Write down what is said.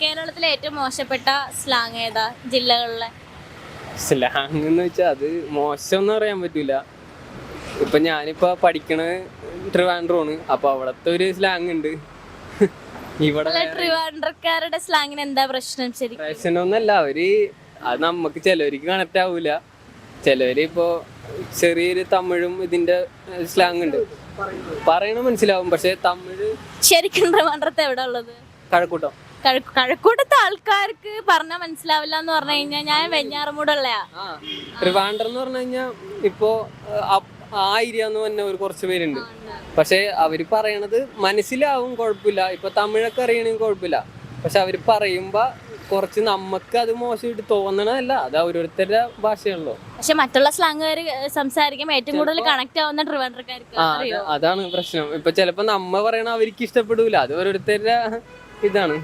കേരളത്തിലെ ഏറ്റവും മോശപ്പെട്ട സ്ലാങ് ഏതാ ജില്ലകളിലെ? സ്ലാങ് എന്ന് വെച്ചാൽ അത് മോശം എന്ന് പറയാൻ പറ്റൂല. ഇപ്പൊ ഞാനിപ്പോ പഠിക്കണത് ട്രിവാൻഡ്രമാണ്. അപ്പൊ അവിടത്തെ ഒരു സ്ലാങ് ഉണ്ട്. ഇവിടെ ട്രിവാൻഡ്രക്കാരുടെ സ്ലാങ്ങിന് എന്താ പ്രശ്നം ശരിക്കും? പ്രശ്നമൊന്നല്ല, അത് നമുക്ക് ചിലവർക്ക് കണക്ട് ആവൂല. ചിലവര് ഇപ്പോ ചെറിയൊരു തമിഴും ഇതിന്റെ സ്ലാങ് ഉണ്ട്, പറയണ മനസ്സിലാവും. പക്ഷെ തമിഴ് ശരിക്കും ട്രിവാൻഡ്രത്ത് എവിടെ ഉള്ളത്? കഴക്കൂട്ടം. കഴക്കൂട്ടത്തെ ആൾക്കാർക്ക് പറഞ്ഞാൽ മനസ്സിലാവില്ല എന്ന് പറഞ്ഞു കഴിഞ്ഞാൽ ഞാൻ വെഞ്ഞാറമൂടുള്ളയാ. ട്രിവാൻഡ്രം എന്ന് പറഞ്ഞു കഴിഞ്ഞാൽ ഇപ്പോ ആ ഏരിയ എന്ന് പറഞ്ഞ ഒരു കുറച്ച് പേരുണ്ട്. പക്ഷെ അവര് പറയണത് മനസ്സിലാവും, കുഴപ്പമില്ല. ഇപ്പൊ തമിഴൊക്കെ അറിയണമെങ്കിൽ കുഴപ്പമില്ല. പക്ഷെ അവര് പറയുമ്പോ കുറച്ച് നമുക്ക് അത് മോശമായിട്ട് തോന്നണതല്ല, അത് ഓരോരുത്തരുടെ ഭാഷയാണല്ലോ. പക്ഷെ മറ്റുള്ള സ്ലാങ്ങുകാര് സംസാരിക്കുമ്പോൾ ഏറ്റവും കൂടുതൽ കണക്ട് ആവുന്ന ട്രിവാൻഡ്രക്കാർക്ക്. അതാണ് പ്രശ്നം. ഇപ്പൊ ചിലപ്പോ നമ്മ പറയണ അവർക്ക് ഇഷ്ടപ്പെടൂല, അത് ഓരോരുത്തരുടെ ഇതാണ്.